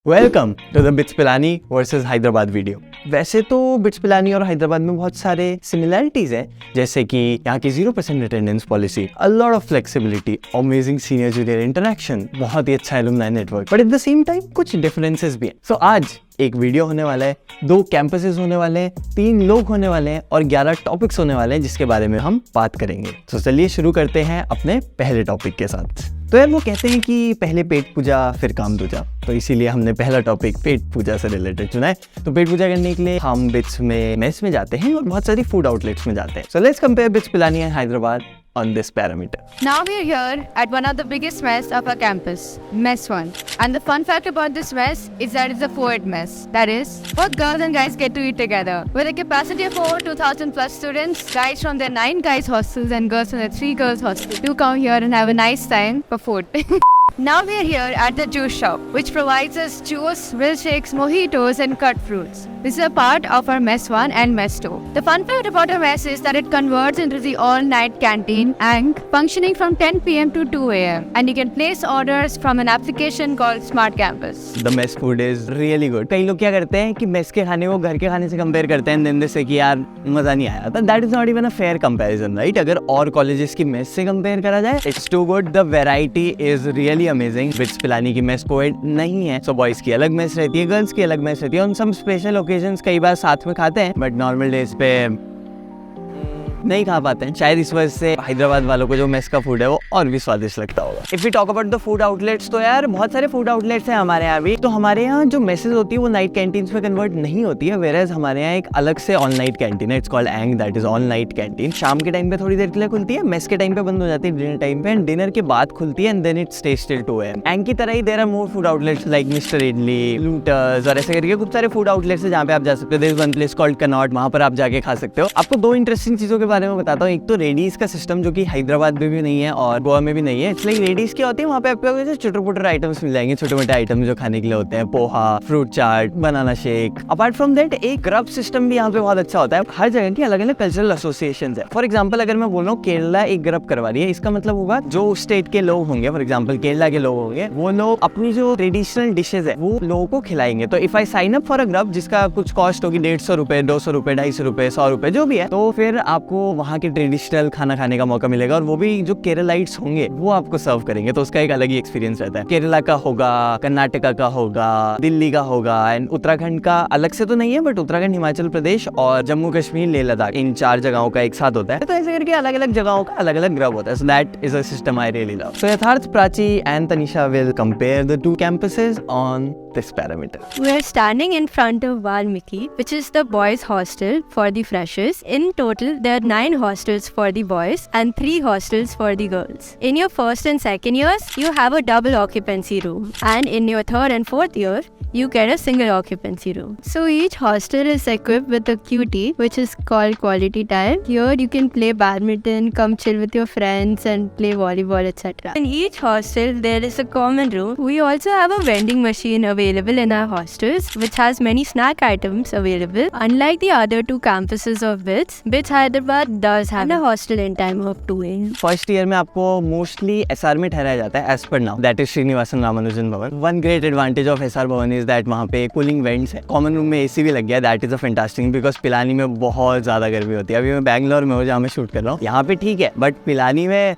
Welcome to the BITS Pilani versus Hyderabad video. वैसे तो bits Pilani और हैदराबाद में बहुत सारे सिमिलैरिटीज हैं, जैसे कि यहाँ की 0% attendance policy, a lot of flexibility, amazing senior junior interaction, बहुत ही अच्छा alumni network, but at the same time कुछ डिफरेंसेस भी हैं। सो आज एक वीडियो होने वाला है, 2 कैंपसेस होने वाले हैं, 3 लोग होने वाले हैं और 11 टॉपिक्स होने वाले हैं जिसके बारे में हम बात करेंगे। तो चलिए शुरू करते हैं अपने पहले टॉपिक के साथ। तो यार वो कहते हैं कि पहले पेट पूजा फिर काम दूजा, तो इसीलिए हमने पहला टॉपिक पेट पूजा से रिलेटेड चुना है। तो पेट पूजा करने के लिए हम बिट्स में मेस में जाते हैं और बहुत सारी फूड आउटलेट्स में जाते हैं। So let's compare bits Pilani and Hyderabad on this parameter. Now we are here at one of the biggest mess of our campus, Mess 1. And the fun fact about this mess is that it's a co-ed mess. That is, both girls and guys get to eat together. With a capacity of over 2,000 plus students, guys from their 9 guys hostels and girls from their 3 girls hostels do come here and have a nice time for food. Now we are here at the juice shop, which provides us juice, milkshakes, mojitos and cut fruits. This is a part of our Mess 1 and Mess 2. The fun fact about our mess is that it converts into the all-night canteen and functioning from 10 p.m. to 2 a.m. And you can place orders from an application called Smart Campus. The mess food is really good. कई लोग क्या करते हैं कि mess के खाने को घर के खाने से कंपेयर करते हैं, दिन से कि यार मज़ा नहीं आया। तो that is not even a fair comparison, right? अगर और कॉलेजेस की मेस से कंपेयर करा जाए, it's too good. The variety is really amazing. BITS Pilani की मेस कोएड नहीं है, सो बॉयज़ की अलग मेस रहती है, गर्ल्स की अलग मेस रहती है। ऑन सम स्पेशल ओकेजन्स कई बार साथ में खाते हैं, बट नॉर्मल डेज पे नहीं खा पाते हैं। शायद इस वजह से हैदराबाद वालों को जो मेस का फूड है वो और भी स्वादिष्ट लगता होगा। If we talk about the food outlets, तो यार बहुत सारे फूड आउटलेट्स हैं हमारे यहाँ भी। तो हमारे यहाँ जो मेसेज होती है वो नाइट कैंटीन्स में कन्वर्ट नहीं होती है, वेयरएज हमारे यहाँ एक अलग से ऑल नाइट कैंटीन है, it's called Ang, that is all night canteen. शाम के टाइम पे थोड़ी देर के लिए खुलती है, मेस के टाइम पे बंद हो जाती है डिनर टाइम पे, एंड डिनर के बाद खुलती है and then it stays till 2 AM। एंग की तरह ही there are more food outlets like mister Idli, looters और ऐसे करके कुछ सारे फूड आउटलेट्स हैं जहाँ पे आप जा सकते हो। There is one place called Connaught, वहाँ पर आप जाके खा सकते हो। आपको 2 इंटरेस्टिंग चीज़ों के बारे में बताता हूँ। एक तो रेडीज का सिस्टम, जो कि हैदराबाद में भी नहीं है और गोवा में भी नहीं है। इट्स लाइक रेडीज क्या होती है, वहाँ पे आपको छोटे-मोटे आइटम्स मिल जाएंगे, छोटे-मोटे आइटम्स जो खाने के लिए होते हैं, poha, fruit chaat, banana shake. Apart from that एक ग्रब सिस्टम भी यहाँ पे बहुत अच्छा होता है। हर जगह की अलग-अलग कल्चरल एसोसिएशंस है। फॉर एग्जांपल अगर मैं बोल रहा हूँ केरला एक ग्रब करवा रही है, इसका मतलब होगा जो स्टेट के लोग होंगे, फॉर एग्जाम्पल केरला के लोग होंगे, वो लोग अपनी जो ट्रेडिशनल डिशेज है वो लोगों को खिलाएंगे। तो if I sign up for a grub जिसका कुछ कॉस्ट होगी 150 रुपए, 200 रुपए, 250 रुपए, 100 रुपए, जो भी है, तो फिर आपको वहाँ के ट्रेडिशनल खाना खाने का मौका मिलेगा और वो भी जो केरलाइट्स होंगे वो आपको सर्व करेंगे। तो उसका एक अलग ही एक्सपीरियंस रहता है। केरला का होगा, कर्नाटका का होगा, दिल्ली का होगा, एंड उत्तराखंड का अलग से तो नहीं है, बट उत्तराखंड, हिमाचल प्रदेश और जम्मू कश्मीर, लेह लद्दाख, इन 4 जगहों का एक साथ होता है। तो ऐसे करके अलग अलग जगहों का अलग अलग ग्रब होता है। So that is a system I really love. So Yatharth, Prachi and Tanisha will compare the 2 campuses on this parameter. We are standing in front of Valmiki, which is the boys' hostel for the freshers. In total, there are 9 hostels for the boys and 3 hostels for the girls. In your first and second years, you have a double occupancy room, and in your third and fourth year, you get a single occupancy room. So each hostel is equipped with a QT, which is called quality time. Here you can play badminton, come chill with your friends and play volleyball, etc. In each hostel, there is a common room. We also have a vending machine available in our hostels, which has many snack items available. Unlike the other 2 campuses of BITS Hyderabad does have a hostel in time of 2 AM. First year में आपको mostly SR में ठहराया जाता है, as per now, that is Srinivasan Ramanujan Bhavan. One great advantage of S R Bhavan is that वहाँ पे cooling vents है, common room में एसी भी लग गया, that is a fantastic, because Pilani में बहुत ज़्यादा गर्मी होती है। अभी मैं बैंगलोर में हूँ जहाँ मैं शूट कर रहा हूँ, यहाँ पे ठीक है, बट पिलानी में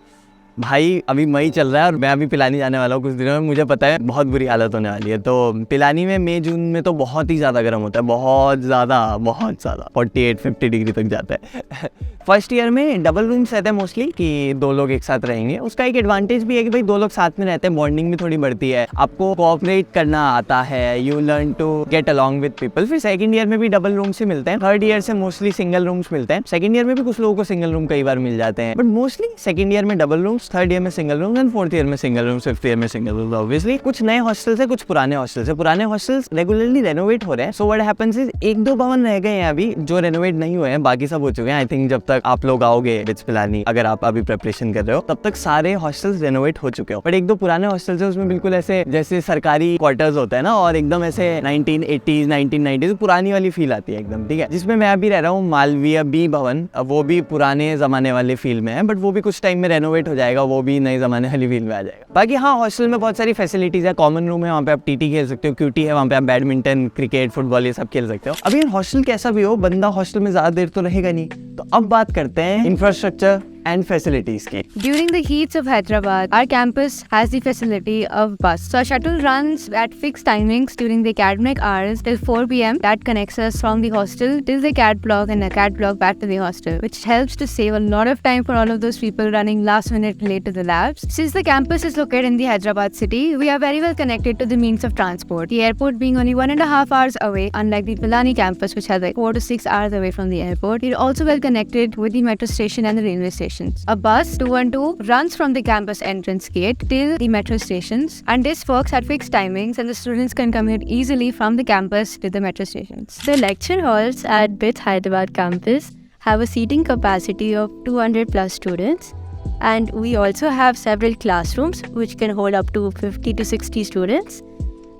भाई अभी मई चल रहा है और मैं अभी पिलानी जाने वाला हूँ कुछ दिनों में, मुझे पता है बहुत बुरी हालत होने वाली है। तो पिलानी में मई जून में तो बहुत ही ज़्यादा गर्म होता है, बहुत ज़्यादा 48-50 डिग्री तक जाता है। फर्स्ट ईयर में डबल रूम्स रहते हैं मोस्टली, कि 2 लोग एक साथ रहेंगे। उसका एक एडवांटेज भी है कि भाई 2 लोग साथ में रहते हैं, बॉन्डिंग भी थोड़ी बढ़ती है, आपको कोऑपरेट करना आता है, you learn to get along with people. फिर सेकंड ईयर में भी डबल रूम्स ही मिलते हैं, थर्ड ईयर से मोस्टली सिंगल रूम्स मिलते हैं। सेकंड ईयर में भी कुछ लोगों को सिंगल रूम कई बार मिल जाते हैं, बट मोस्टली सेकंड ईयर में डबल रूम्स, थर्ड ईयर में single rooms and fourth year में सिंगल रूम्स, फिफ्थ ईयर में सिंगल रूम्स। ऑब्वियसली कुछ नए हॉस्टल्स है, कुछ पुराने हॉस्टल्स है। पुराने हॉस्टल्स रेगुलरली रेनोवेट हो रहे हैं। सो व्हाट हैपेंस इज 1-2 भवन रह गए हैं अभी जो रेनोवेट नहीं हुए हैं, बाकी सब हो चुके हैं। आई थिंक जब तक आप लोग आओगे बिट्स पिलानी, अगर आप अभी प्रिपरेशन कर रहे हो, तब तक सारे हॉस्टल्स रेनोवेट हो चुके हो। बट 1-2 पुराने हॉस्टल्स है, उसमें बिल्कुल ऐसे जैसे सरकारी क्वार्टर्स होता है ना, और एकदम ऐसे 1980s 1990s पुरानी वाली फील आती है एकदम, ठीक है। जिसमें मैं अभी रह रहा हूँ मालवीय बी भवन, वो भी पुराने जमाने वाले फील में है, बट वो भी कुछ टाइम में रेनोवेट हो जाएगा। आएगा वो भी नए ज़माने वाली फील में आ जाएगा। बाकी हाँ, हॉस्टल में बहुत सारी फैसिलिटीज़ है, कॉमन रूम है, वहाँ पे आप टीटी खेल सकते हो, क्यूटी है, वहाँ पे आप बैडमिंटन, क्रिकेट, फुटबॉल ये सब खेल सकते हो। अभी हॉस्टल कैसा भी हो, बंदा हॉस्टल में ज़्यादा देर तो रहेगा नहीं। तो अब बात करते हैं इंफ्रास्ट्रक्चर and facilities के। During the heats of Hyderabad, our campus has the facility of bus. So our shuttle runs at fixed timings during the academic hours till 4 p.m. That connects us from the hostel till the CAT block and the CAT block back to the hostel, which helps to save a lot of time for all of those people running last minute late to the labs. Since the campus is located in the Hyderabad city, we are very well connected to the means of transport. The airport being only 1.5 hours away, unlike the Pilani campus, which has like 4 to 6 hours away from the airport. We're also well connected with the metro station and the railway station. A bus 212 runs from the campus entrance gate till the metro stations, and this works at fixed timings, and the students can commute easily from the campus to the metro stations. The lecture halls at BITS Hyderabad campus have a seating capacity of 200 plus students, and we also have several classrooms which can hold up to 50 to 60 students.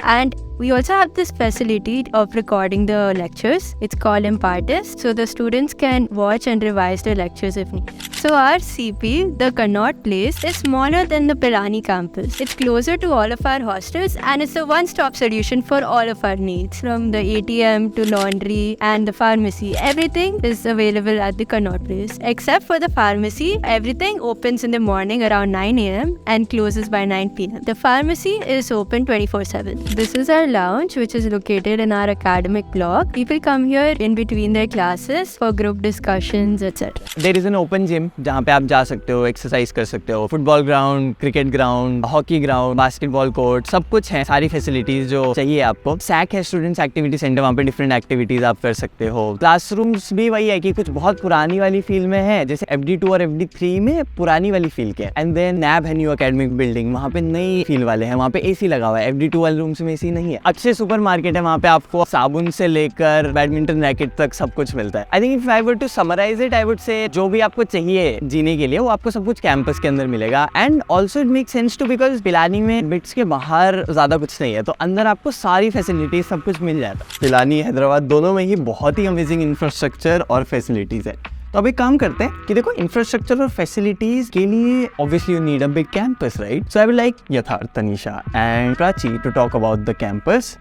And we also have this facility of recording the lectures. It's called Impartis, so the students can watch and revise the lectures if needed. So our CP, the Connaught Place, is smaller than the Pilani campus. It's closer to all of our hostels, and it's a one-stop solution for all of our needs. From the ATM to laundry and the pharmacy, everything is available at the Connaught Place. Except for the pharmacy, everything opens in the morning around 9 a.m. and closes by 9 p.m. The pharmacy is open 24/7. This is our lounge, which is located in our academic block. People come here in between their classes for group discussions, etc. There is an open gym जहाँ पे आप जा सकते हो, exercise कर सकते हो, football ground, cricket ground, hockey ground, basketball court, सब कुछ है, सारी फैसिलिटीज जो चाहिए आपको। सैक है स्टूडेंट्स एक्टिविटी सेंटर, वहाँ पे डिफरेंट एक्टिविटीज आप कर सकते हो। क्लासरूम्स भी वही है कि कुछ बहुत पुरानी वाली फील में है, जैसे FD2 और FD3 में पुरानी वाली फील के। एंड देन नैब है न्यू एकेडमिक बिल्डिंग, वहाँ पे नई फील वाले हैं, वहाँ पे AC लगा हुआ है। FD2 वाले रूम्स में AC नहीं है। अच्छे सुपर मार्केट है, वहाँ पे आपको साबुन से लेकर बैडमिंटन रैकेट तक सब कुछ मिलता है। I think if I were to summarise it, I would say जो भी आपको चाहिए जीने के लिए वो आपको सब कुछ कैंपस के अंदर मिलेगा। And also it make sense to, because Pilani में बिट्स के बाहर ज्यादा कुछ नहीं है, तो अंदर आपको सारी फैसिलिटीज सब कुछ मिल जाता है। पिलानी हैदराबाद दोनों में ही बहुत ही अमेजिंग इंफ्रास्ट्रक्चर और फैसिलिटीज है। तो अब एक काम करते हैं कि देखो, इंफ्रास्ट्रक्चर और फैसिलिटीज के लिए obviously you need a big campus, right? So I will like Yatharth, Tanisha and Prachi to talk about the campus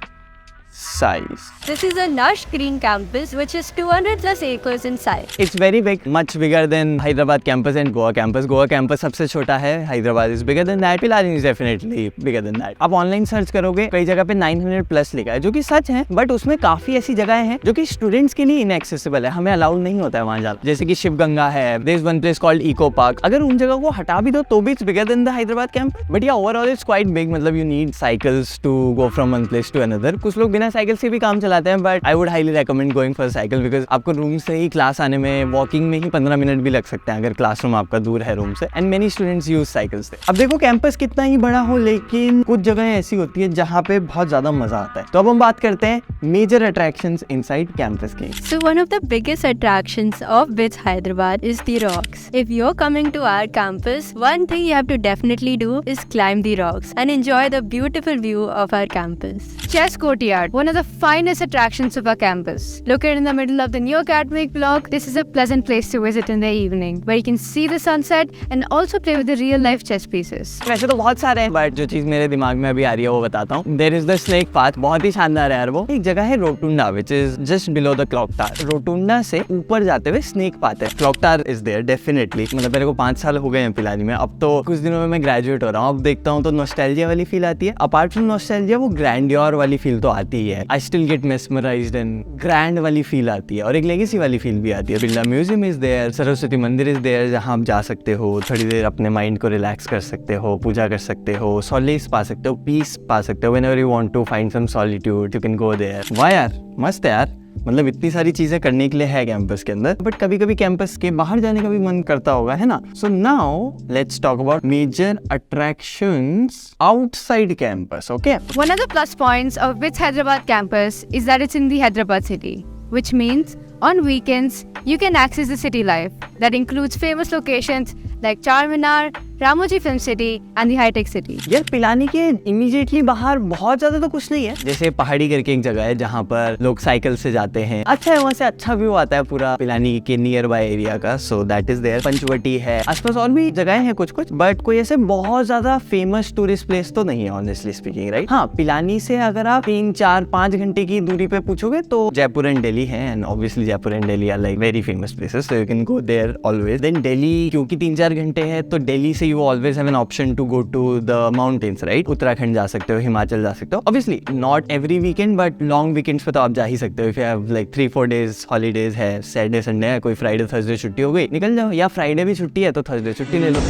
size. This is a lush green campus which is 200 plus acres in size. It's very big, much bigger than Hyderabad campus and Goa campus. Goa campus सबसे छोटा है, Hyderabad is bigger than that. Pilani is definitely bigger than that. आप online search करोगे कई जगह पे 900 plus लिखा है, जो कि सच है, बट उसमें काफी ऐसी जगहें हैं जो कि स्टूडेंट्स के लिए इनएक्सेसिबल है, हमें अलाउड नहीं होता है वहाँ जाना। जैसे कि शिव गंगा है, there is one place called eco park. अगर उन जगह को हटा भी दो तो भी it's bigger than the Hyderabad campus, but yeah overall it's quite big. मतलब you need cycles to go from one place to another. कुछ लोग बिना साइकिल से भी काम चलाते हैं, but I would highly recommend going for cycle, because आपको रूम से ही क्लास आने में वॉकिंग में ही 15 मिनट भी लग सकते हैं अगर क्लासरूम आपका दूर है रूम से। And many students use cycles. अब देखो, कैंपस कितना ही बड़ा हो, लेकिन कुछ जगह ऐसी होती है जहाँ पे बहुत ज्यादा मजा आता है। तो अब हम बात करते हैं मेजर अट्रैक्शंस इनसाइड कैंपस की। So one of the biggest attractions of BITS Hyderabad is the rocks. If you're coming to our campus, one thing you have to definitely do is climb the rocks and enjoy the beautiful view of our campus. Chess Courtyard, one of the finest attractions of our campus. Located in the middle of the new academic block, this is a pleasant place to visit in the evening, where you can see the sunset and also play with the real life chess pieces. वैसे तो बहुत सारे हैं, but जो चीज मेरे दिमाग में अभी आ रही है वो बताता हूँ। There is the snake path, बहुत ही शानदार है यार वो। एक जगह है Rotunda, which is just below the clock tower. Rotunda से ऊपर जाते हुए स्नेक पाथ है। Clock tower is there definitely. मतलब मेरे को 5 साल हो गए हैं पिलानी में, अब तो कुछ दिनों में मैं ग्रेजुएट हो रहा हूँ। अब देखता हूँ तो नॉस्टैल्जिया वाली फील आती है। अपार्ट फ्रॉम नॉस्टैल्जिया, वो ग्रैंडियर वाली फील तो आती ही है। I still get mesmerised and grand वाली फील आती है, और एक लेगेसी वाली फील भी आती है। Birla museum is there, Saraswati Mandir is there, जहाँ आप जा सकते हो, थोड़ी देर अपने माइंड को रिलैक्स कर सकते हो, पूजा कर सकते हो, सॉलेस पा सकते हो, पीस पा सकते हो। Whenever you want to find some solitude you can go there. वाह यार, मस्त है यार। मतलब इतनी सारी चीजें करने के लिए है कैंपस के अंदर, बट कभी कभी कैंपस के बाहर जाने का भी मन करता होगा, है ना? So now let's talk about major attractions outside campus. Okay, One of the plus points of BITS Hyderabad campus is that it's in the Hyderabad city, which means on weekends you can access the city life. That includes famous locations like Charminar, Ramoji Film City and the High Tech City. यार पिलानी के immediately बाहर बहुत ज्यादा तो कुछ नहीं है, जैसे पहाड़ी करके एक जगह है जहाँ पर लोग साइकिल से जाते हैं, अच्छा है, वहाँ से अच्छा व्यू आता है पूरा पिलानी के नियर बाय एरिया का, so that is there. Panchvati है, आसपास और भी जगह है कुछ कुछ, बट कोई ऐसे बहुत ज्यादा फेमस टूरिस्ट प्लेस तो नहीं है ऑनेस्टली स्पीकिंग, राइट। हाँ, पिलानी से अगर आप 3-4-5 घंटे की दूरी पे पूछोगे तो जयपुर एंड दिल्ली है, and obviously Jaipur and Delhi are like very famous places, so you can go there always. Then Delhi क्योंकि 3-4 घंटे है तो दिल्ली से you always have an option to go to the mountains, right. Uttarakhand जा सकते हो, हिमाचल जा सकते हो, obviously not every weekend but long weekends पे तो आप जा ही सकते हो। If you have like 3-4 days holidays है, सैटरडे संडे है, कोई फ्राइडे थर्सडे छुट्टी हो गई, निकल जाओ, या फ्राइडे भी छुट्टी है तो थर्सडे छुट्टी ले लो।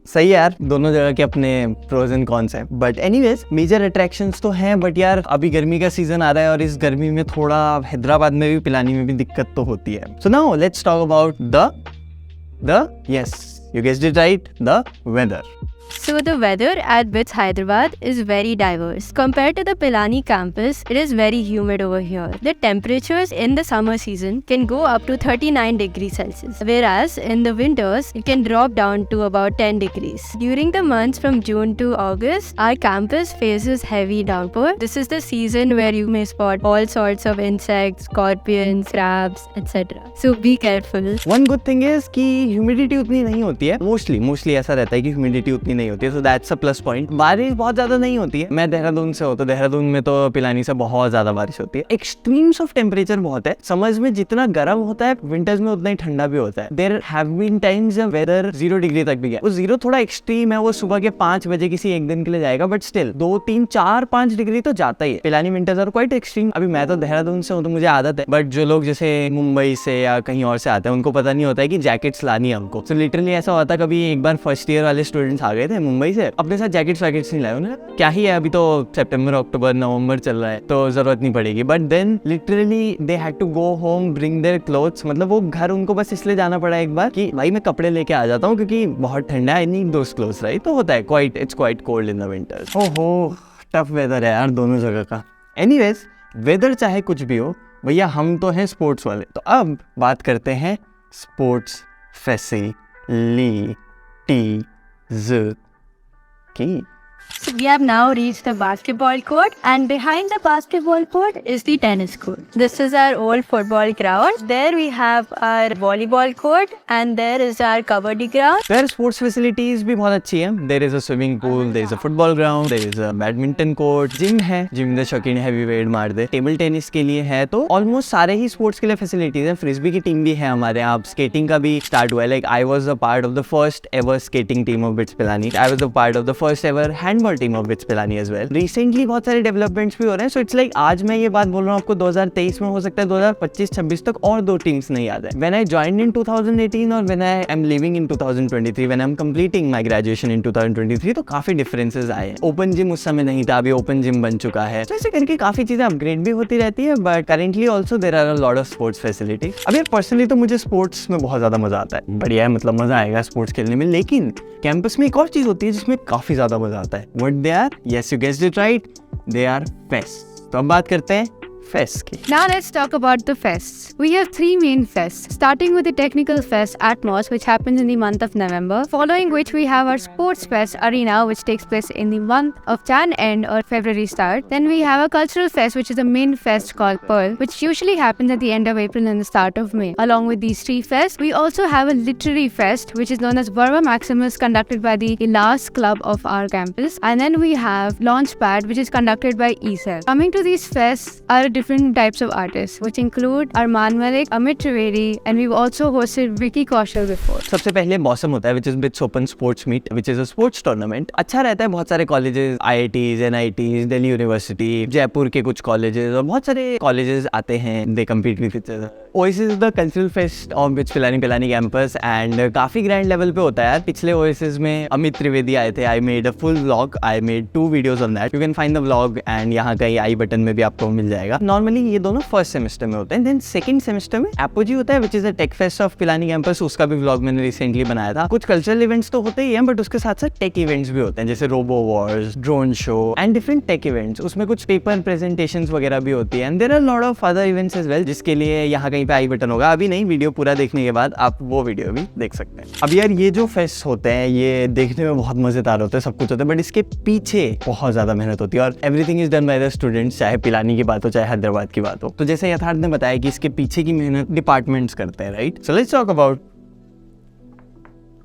सही है यार, दोनों जगह के अपने प्रोज एंड कॉन्स हैं, बट एनीवेज मेजर अट्रैक्शंस तो हैं, बट यार अभी गर्मी का सीजन आ रहा है और इस गर्मी में थोड़ा हैदराबाद में भी, पिलानी में भी दिक्कत तो होती है। सो now let's talk about the yes, you guessed it right, the weather. So the weather at BITS Hyderabad is very diverse. Compared to the Pilani campus, it is very humid over here. The temperatures in the summer season can go up to 39 degrees Celsius, whereas in the winters, it can drop down to about 10 degrees. During the months from June to August, our campus faces heavy downpour. This is the season where you may spot all sorts of insects, scorpions, crabs, etc. So be careful. One good thing is कि humidity उतनी नहीं होती है, mostly ऐसा रहता है कि humidity उतनी नहीं होती है, so that's a plus point. बारिश बहुत ज्यादा नहीं होती है। मैं देहरादून से हूँ तो देहरादून में तो पिलानी से बहुत ज्यादा बारिश होती है। एक्सट्रीम्स ऑफ टेम्परेचर बहुत है, समर्स में जितना गर्म होता है विंटर्स में उतना ही ठंडा भी होता है। देयर हैव बीन टाइम्स जब वेदर 0 डिग्री तक भी गया। वो 0 थोड़ा एक्सट्रीम है, वो सुबह के 5 बजे किसी एक दिन के लिए जाएगा, बट स्टिल 2-3-4-5 डिग्री तो जाता ही है। Pilani winters are quite extreme. अभी मैं तो देहरादून से हूँ तो मुझे आदत है, बट जो लोग जैसे मुंबई से या कहीं और से आते हैं उनको पता नहीं होता है कि जैकेट्स लानी है हमको। तो लिटरली ऐसा होता, कभी एक बार फर्स्ट ईयर वाले स्टूडेंट्स आ गए थे मुंबई से, अपने साथ जैकेट्स वैकेट्स नहीं लाए, उन्हें क्या ही है, अभी तो सितंबर अक्टूबर नवंबर चल रहा है तो जरूरत नहीं पड़ेगी, but then literally they had to go home bring their clothes. मतलब वो घर उनको बस इसलिए जाना पड़ा एक बार कि भाई मैं कपड़े लेके आ जाता हूँ क्योंकि बहुत ठंडा है, I need those clothes, right. तो होता है quite, it's quite cold in the winters. ओहो, टफ वेदर है यार दोनों जगह का। एनीवेज, वेदर चाहे कुछ भी हो भैया, हम तो हैं स्पोर्ट्स वाले, तो अब बात करते हैं स्पोर्ट्स फैसिलिटीज की। So we have now reached the basketball court, and behind the basketball court is the tennis court. This is our old football ground. There we have our volleyball court, and there is our kabaddi ground. There sports facilities भी बहुत अच्छी है। There is a swimming pool, there is a football ground, there is a badminton court, gym है, gym में शौकीन heavy weight मार दे, table tennis के लिए है, तो ऑलमोस्ट सारे ही स्पोर्ट्स के लिए फैसिलिटीज है। फ्रिस्बी की टीम भी है हमारे यहाँ, स्केटिंग का भी स्टार्ट हुआ है। Like I was a part of the first ever skating team of BITS Pilani, I was a part of the first ever handball team of BITS Pilani as well. Recently बहुत सारे डेवलपमेंट्स भी हो रहे हैं, सो इट्स लाइक आज मैं ये बात बोल रहा हूँ आपको 2023 में, हो सकता है 2025-26 तक और 2 टीम्स नहीं याद है। व्हेन आई जॉइन्ड इन 2018 और when I am living in 2023, when I am completing my graduation in 2023, तो काफी डिफरेंसेस आए हैं। ओपन जिम उस समय नहीं था, अभी ओपन जिम बन चुका है, तो ऐसे करके काफी चीजें अपग्रेड भी होती रहती है, but currently also there are a lot of sports facility. अब यार पर्सनली तो मुझे स्पोर्ट्स में बहुत ज्यादा मजा आता है, बढ़िया है, मतलब मजा आएगा स्पोर्ट्स खेलने में, लेकिन कैंपस में एक और चीज होती है जिसमें काफी ज्यादा मजा आता है। What they are? Yes, you guessed it right, they are fest. तो अब बात करते हैं फेस्ट की। Now let's talk about the fests. We have 3 main fests, starting with the Technical Fest Atmos, which happens in the month of November, following which we have our Sports Fest Arena, which takes place in the month of Jan end or February start. Then we have a Cultural Fest, which is a main fest called Pearl, which usually happens at the end of April and the start of May. Along with these 3 fests, we also have a Literary Fest, which is known as Verba Maximus, conducted by the Elas Club of our campus. And then we have Launchpad, which is conducted by ESEF. Coming to these fests are different types of artists, which include Arman Malik, Amit Trivedi, and we've also hosted Vicky Kaushal before. सबसे पहले मौसम होता है which is BITS Open Sports Meet, which is a sports tournament. अच्छा रहता है, बहुत सारे colleges, IITs, NITs, Delhi university, Jaipur के कुछ कॉलेजेस और बहुत सारे कॉलेजेस आते हैं, they compete with each other. Oasis is the cultural fest of BITS Pilani campus and काफी ग्रैंड लेवल पे होता है यार। पिछले Oasis में अमित त्रिवेदी आए थे, I made a full vlog, I made 2 videos on that. You can find the vlog and यहाँ कहीं आई बटन में भी आपको मिल जाएगा। जाएगा। नॉर्मली ये दोनों फर्स्ट सेमेस्टर में होते हैं। देन सेकंड सेमेस्टर में एपोजी होता है, which is a tech fest of Pilani campus. उसका भी व्लॉग मैंने रिसेंटली बनाया था। कुछ कल्चरल इवेंट्स तो होते ही हैं, बट उसके साथ साथ टेक इवेंट्स भी होते हैं, जैसे robo wars, drone show and different tech events. उसमें कुछ पेपर प्रेजेंटेशंस वगैरह भी होती है। And there are lot of other events as well, जिसके लिए यहाँ कहीं पे आई बटन होगा। अभी नहीं, वीडियो पूरा देखने के बाद आप वो वीडियो भी देख सकते हैं। अब यार ये जो फेस्ट होते हैं ये देखने में बहुत मजेदार होते हैं, सब कुछ होता है, बट इसके पीछे बहुत ज्यादा मेहनत होती है और everything is done by the students, चाहे पिलानी की बात हो चाहे हैदराबाद की बात हो। तो जैसे यथार्थ ने बताया कि इसके पीछे की मेहनत डिपार्टमेंट्स करते हैं, right? So let's talk about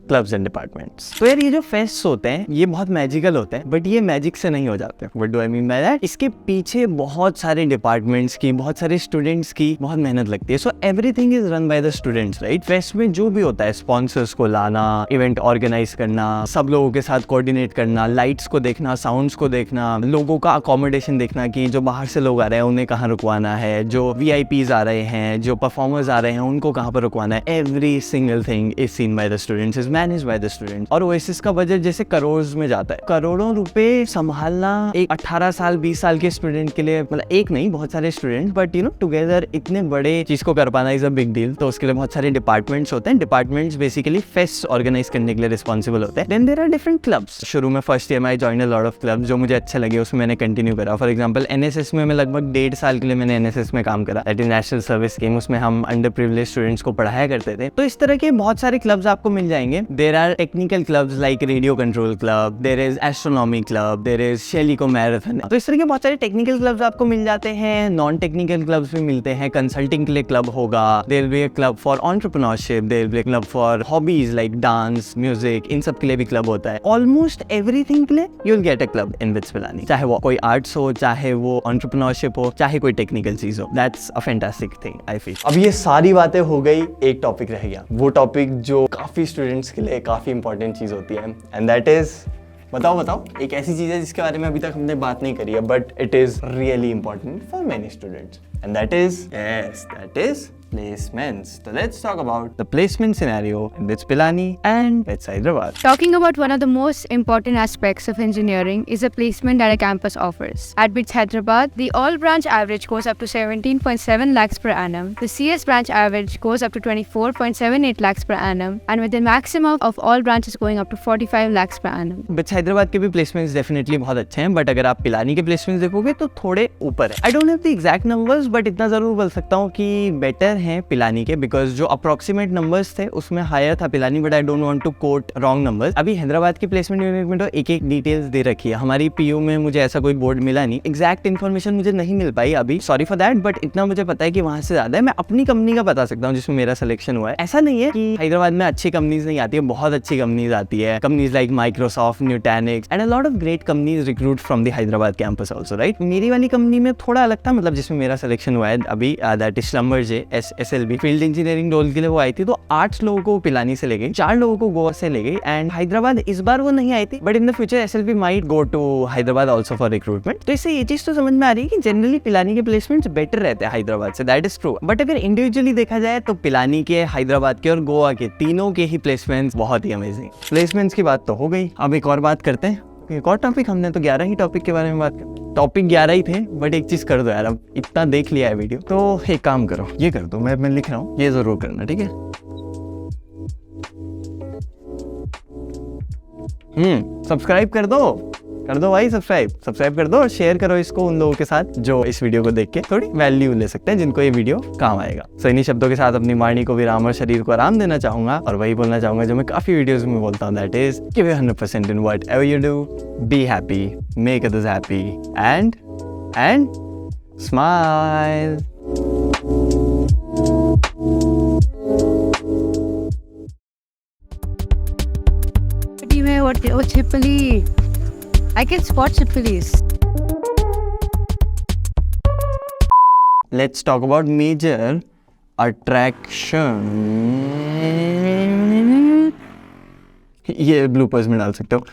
clubs and departments. तो यार ये जो फेस्ट होते हैं ये बहुत मैजिकल होते हैं, बट ये मैजिक से नहीं हो जाते। What do I mean by that? इसके पीछे बहुत सारे डिपार्टमेंट्स की, बहुत सारे स्टूडेंट्स की बहुत मेहनत लगती है। So everything is run by the students, right? Fest में जो भी होता है, स्पॉन्सर्स को लाना, इवेंट ऑर्गेनाइज करना, सब लोगों के साथ कोऑर्डिनेट करना, लाइट्स को देखना, साउंड्स को देखना, लोगों का अकोमोडेशन देखना कि जो बाहर से लोग आ रहे हैं उन्हें कहाँ रुकवाना है, जो VIPs आ रहे हैं, जो परफॉर्मर्स आ रहे हैं उनको कहाँ पर रुकवाना है। Every single thing is seen by the students, is managed by the students. और ओएसिस का बजट जैसे करोड़ में जाता है। करोड़ों रुपए संभालना एक 18 साल 20 साल के स्टूडेंट के लिए, मतलब एक नहीं बहुत सारे students, but you know together इतने बड़े चीज को कर पाना इज अ बिग डील। तो उसके लिए बहुत सारे डिपार्टमेंट्स होते हैं। डिपार्टमेंट्स बेसिकली फेस्ट ऑर्गेनाइज करने के लिए रिस्पॉन्सिबल होते हैं। Then there are different clubs. शुरू में फर्स्ट ईयर में I joined a lot of clubs, जो मुझे अच्छे लगे उसमें मैंने कंटिन्यू करा। फॉर एग्जाम्पल NSS में मैं लगभग 1.5 साल के लिए मैंने NSS में काम करा, that is national service scheme. उसमें हम अंडर प्रिविलेज स्टूडेंट्स को पढ़ाया करते थे। तो इस तरह के बहुत सारे क्लब्स आपको मिल जाएंगे। There are technical clubs like radio control club, there is astronomy club, there is Shelico marathon। तो इस तरह के बहुत सारे टेक्निकल क्लब्स आपको मिल जाते हैं। नॉन टेक्निकल क्लब्स भी मिलते हैं। कंसल्टिंग के लिए क्लब होगा, there will be a club for entrepreneurship, there will be a club for hobbies like dance, music, इन सब के लिए भी क्लब होता है। ऑलमोस्ट एवरीथिंग के लिए you will get a club in BITS Pilani, चाहे वो कोई आर्ट्स हो, चाहे वो entrepreneurship हो, चाहे कोई टेक्निकल चीज हो। That's a fantastic thing I feel। अब ये सारी बातें हो गई, एक टॉपिक रह गया, वो टॉपिक जो काफी स्टूडेंट्स के लिए काफी इंपॉर्टेंट चीज होती है, एंड दैट इज, बताओ एक ऐसी चीज है जिसके बारे में अभी तक हमने बात नहीं करी है, but it is really important for many students, and that is placements. So let's talk about the placement scenario in BITS Pilani and BITS Hyderabad. Talking about one of the most important aspects of engineering is the placement that a campus offers. At BITS Hyderabad, the all branch average goes up to 17.7 lakhs per annum. The CS branch average goes up to 24.78 lakhs per annum, and with the maximum of all branches going up to 45 lakhs per annum. BITS Hyderabad के भी placements definitely बहुत अच्छे हैं, but अगर आप पिलानी के placements देखोगे तो थोड़े ऊपर है। I don't have the exact numbers, but इतना जरूर बोल सकता हूँ कि better हैं पिलानी के, बिकॉज जो अप्रोक्सीमेट नंबर्स थे उसमें हायर था Pilani, but I don't want to quote wrong numbers. अभी हैदराबाद की प्लेसमेंट यूनिट में तो एक डिटेल्स दे रखी है। हमारी PU में मुझे ऐसा कोई बोर्ड मिला नहीं, एग्जैक्ट इन्फॉर्मेशन मुझे नहीं मिल पाई अभी, सॉरी फॉर दैट, बट इतना मुझे पता है कि वहां से ज्यादा है। मैं अपनी कंपनी का बता सकता हूँ जिसमें मेरा सिलेक्शन हुआ है। ऐसा नहीं है कि हैदराबाद में अच्छी कंपनीज नहीं आती है, बहुत अच्छी कंपनीज आती है। Companies like Microsoft, न्यूटैनिक्स and a lot of great companies recruit from the Hyderabad campus also, right? मेरी वाली कंपनी में थोड़ा अलग था, मतलब जिसमें मेरा सिलेक्शन हुआ है अभी, that is Schlumberger SLB field engineering role के लिए वो आई थी। तो 8 लोगों को पिलानी से ले गई, 4 लोगों को गोवा से ले गई, एंड हैदराबाद इस बार वो नहीं आई थी, but in the future SLB might go to Hyderabad also for recruitment. तो इससे ये चीज तो समझ में आ रही है कि जनरली पिलानी के प्लेसमेंट्स बेटर रहते हैं हैदराबाद से, दैट इज ट्रू। बट अगर इंडिविजुअली देखा जाए तो पिलानी के, हैदराबाद के और गोवा के तीनों के ही प्लेसमेंट्स बहुत ही अमेजिंग। प्लेसमेंट्स की बात तो हो गई, अब एक और बात करते हैं। एक और टॉपिक, हमने तो 11 ही टॉपिक के बारे में बात कर, टॉपिक 11 ही थे, बट एक चीज कर दो यार, अब इतना देख लिया है वीडियो, तो एक काम करो, ये कर दो, मैं लिख रहा हूँ, ये जरूर करना, ठीक है? सब्सक्राइब कर दो भाई, सब्सक्राइब कर दो और शेयर करो इसको उन लोगों के साथ जो इस वीडियो को देख के थोड़ी वैल्यू ले सकते हैं, जिनको ये वीडियो काम आएगा। सो इन्हीं शब्दों के साथ अपनी वाणी को विराम और शरीर को आराम देना चाहूंगा, और वही बोलना चाहूंगा जो मैं काफी वीडियोस में बोलता हूँ, that is give your 100% in whatever you do, be happy, make others happy and smile. What Chipali? I can spot Chipalis. Let's talk about major attraction. ये ब्लूपर्स में डाल सकते हो।